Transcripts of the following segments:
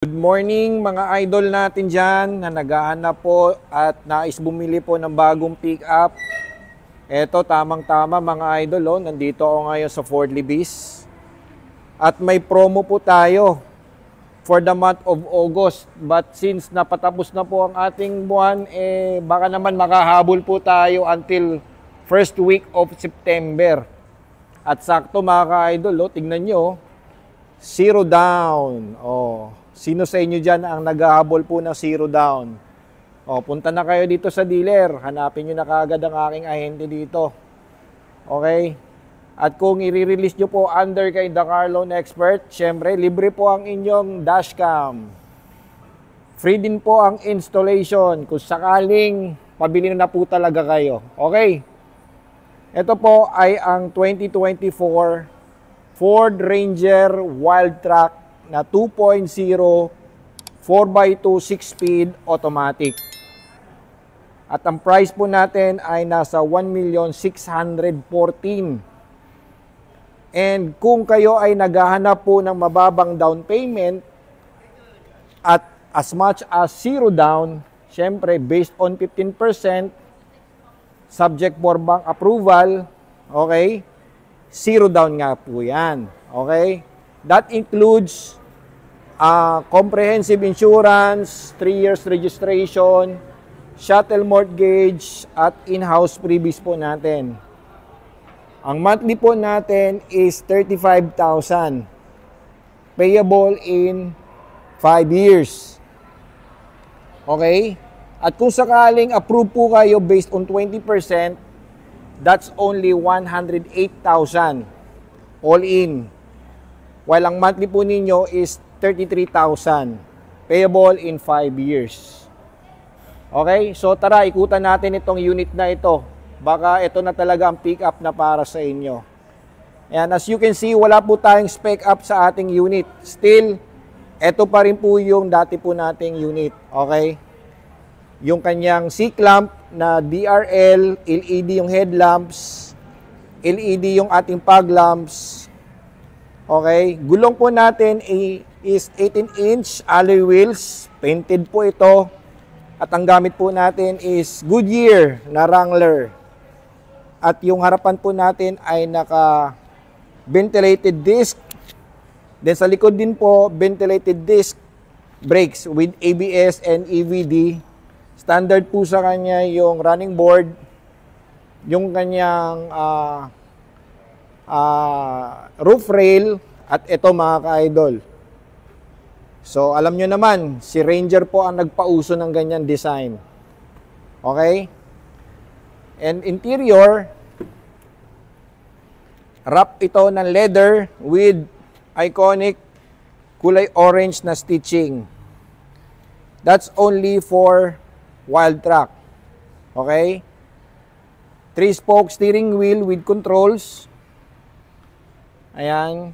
Good morning mga idol natin dyan na naghahanap po at nais bumili po ng bagong pick-up. Eto, tamang-tama mga idol, nandito ako ngayon sa Ford Libis. At may promo po tayo for the month of August. But since napatapos na po ang ating buwan, baka naman makahabol po tayo until first week of September. At sakto mga idol, tignan nyo, zero down. Sino sa inyo dyan ang naghahabol po ng zero down? Punta na kayo dito sa dealer. Hanapin nyo na kaagad ang aking ahente dito. Okay? At kung i-release nyo po under kay The Car Loan Expert, syempre, libre po ang inyong dashcam. Free din po ang installation kung sakaling pabili na po talaga kayo. Okay? Ito po ay ang 2024 Ford Ranger Wildtrak na 2.0 4x2 6-speed automatic. At ang price po natin ay nasa 1,614,000. And kung kayo ay naghahanap po ng mababang down payment at as much as zero down, syempre based on 15%, subject for bank approval, okay? Zero down nga po yan, okay? That includes comprehensive insurance, 3 years registration, shuttle mortgage, at in-house freebies po natin. Ang monthly po natin is 35,000. Payable in 5 years. Okay? At kung sakaling approve po kayo based on 20%, that's only 108,000 all in. While ang monthly po ninyo is 33,000. Payable in 5 years. Okay? So tara, ikutan natin itong unit na ito. Baka ito na talaga ang pick up na para sa inyo. Ayan, as you can see, wala po tayong spec up sa ating unit. Still, ito pa rin po yung dati po nating unit. Okay? Yung kanyang C-clamp na DRL, LED yung headlamps, LED yung ating fog lamps. Okay? Gulong po natin is 18-inch alloy wheels. Painted po ito. At ang gamit po natin is Goodyear na Wrangler. At yung harapan po natin ay naka-ventilated disc. Then sa likod din po, ventilated disc brakes with ABS and EVD. Standard po sa kanya yung running board, yung kanyang roof rail, at ito mga ka-idol. So, alam nyo naman, si Ranger po ang nagpauso ng ganyan design. Okay? And interior, wrap ito ng leather with iconic kulay orange na stitching. That's only for Wildtrak. Okay? 3-spoke steering wheel with controls. Ayan.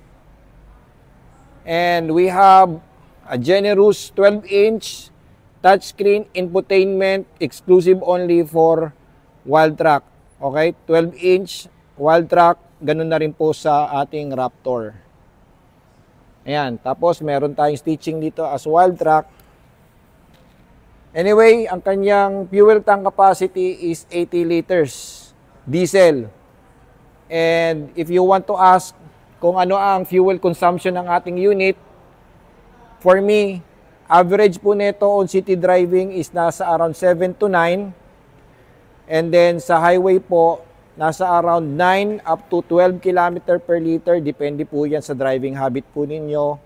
And we have a generous 12-inch touchscreen infotainment exclusive only for Wildtrak. Okay? 12-inch Wildtrak. Ganun na rin po sa ating Raptor. Ayan. Tapos, meron tayong stitching dito as Wildtrak. Anyway, ang kanyang fuel tank capacity is 80 liters. Diesel. And if you want to ask kung ano ang fuel consumption ng ating unit, for me, average po nito on city driving is nasa around 7 to 9. And then sa highway po, nasa around 9 up to 12 km per liter. Depende po yan sa driving habit po ninyo,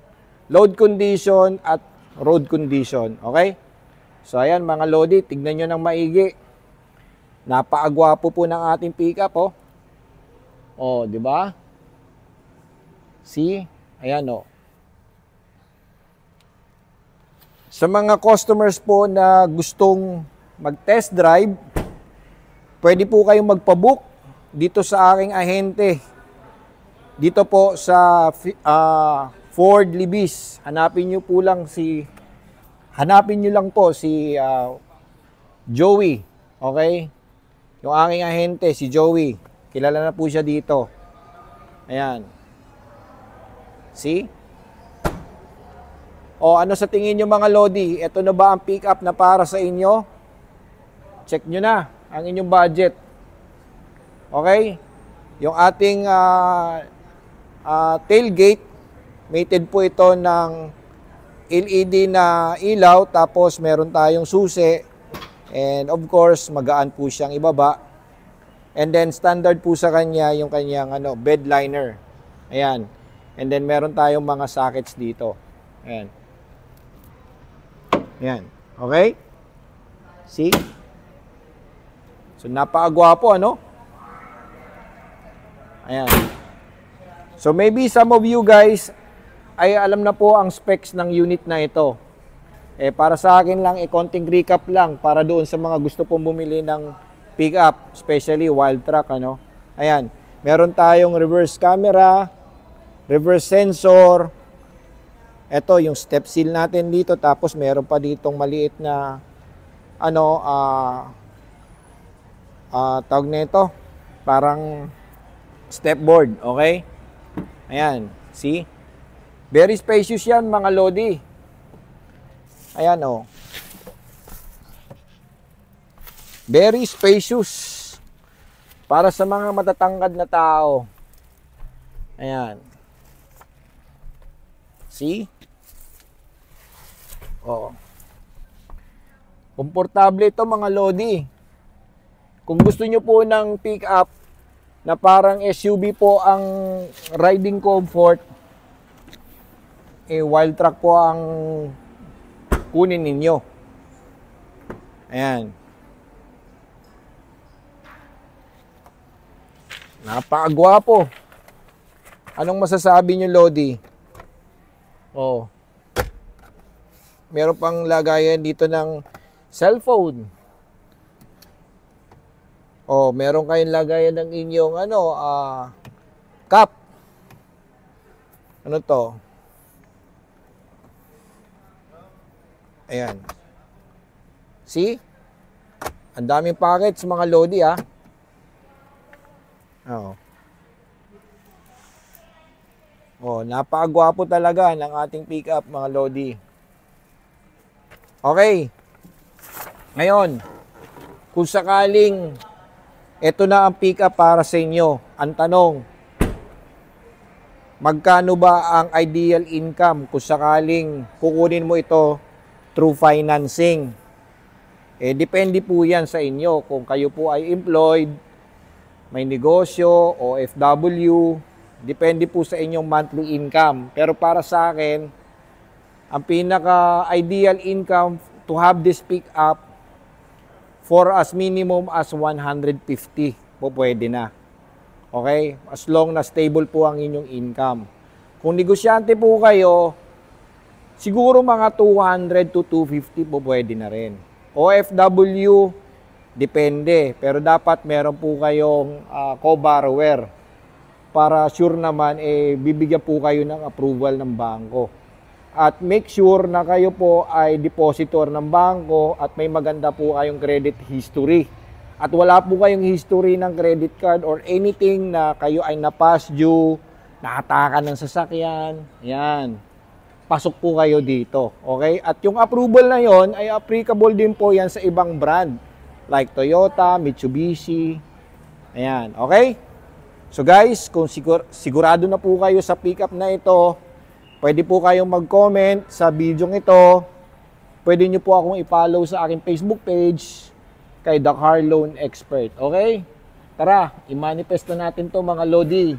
load condition at road condition. Okay? So ayan mga Lodi, tignan nyo ng maigi. Napaagwapo po ng ating pickup, oh. Oh, di ba? See? Ayan, oh. Sa mga customers po na gustong mag-test drive, pwede po kayong magpabook dito sa aking ahente. Dito po sa Ford Libis. Hanapin nyo lang po si Joey. Okay? Yung aking ahente, si Joey. Kilala na po siya dito. Ayan. See? O ano sa tingin nyo mga Lodi? Ito na ba ang pick-up na para sa inyo? Check nyo na ang inyong budget. Okay? Yung ating tailgate, mated po ito ng LED na ilaw, tapos meron tayong susi. And of course, magaan po siyang ibaba. And then standard po sa kanya yung kanyang bed liner. Ayan. And then meron tayong mga sockets dito. Ayan. Ayan. Okay? See? So napakagwapo, ano? Ayan. So maybe some of you guys ay alam na po ang specs ng unit na ito. Para sa akin lang, konting recap lang para doon sa mga gusto pong bumili ng pick-up, especially wild truck, ano? Ayan. Meron tayong reverse camera, reverse sensor. Ito yung step seal natin dito, tapos meron pa ditong maliit na tawag nito, parang step board, okay? Ayan, see? Very spacious yan mga Lodi. Ayan oh. Very spacious para sa mga matatangkad na tao. Ayan. See? Oh. Komportable ito mga Lodi. Kung gusto nyo po ng pick-up na parang SUV po ang riding comfort, wild truck po ang kunin ninyo. Ayan. Napakagwapo. Anong masasabi nyo, Lodi? Oh. Meron pang lagayan dito ng cellphone. Oh, meron kayong lagayan ng inyong cup. Ano to? Ayan. See? Ang daming packets mga Lodi, ah. Oh. Oh, napakagwapo talaga ng ating pick-up mga Lodi. Okay. Ngayon, kung sakaling ito na ang pick-up para sa inyo, ang tanong, magkano ba ang ideal income kung sakaling kukunin mo ito through financing? Depende po yan sa inyo. Kung kayo po ay employed, may negosyo, OFW, depende po sa inyong monthly income. Pero para sa akin, ang pinaka-ideal income to have this pick-up for as minimum as 150 po pwede na. Okay? As long na stable po ang inyong income. Kung negosyante po kayo, siguro mga 200 to 250 po pwede na rin. OFW, depende. Pero dapat meron po kayong co-borrower para sure naman bibigyan po kayo ng approval ng bangko. At make sure na kayo po ay depositor ng bangko at may maganda po kayong credit history. At wala po kayong history ng credit card or anything na kayo ay na-past due, nakatakan ng sasakyan. Yan. Pasok po kayo dito. Okay? At yung approval na yon ay applicable din po yan sa ibang brand. Like Toyota, Mitsubishi. Ayan. Okay? So guys, kung sigurado na po kayo sa pickup na ito, pwede po kayong mag-comment sa video ito. Pwede nyo po akong i-follow sa aking Facebook page kay The Car Loan Expert. Okay? Tara, i-manifest na natin to mga Lodi.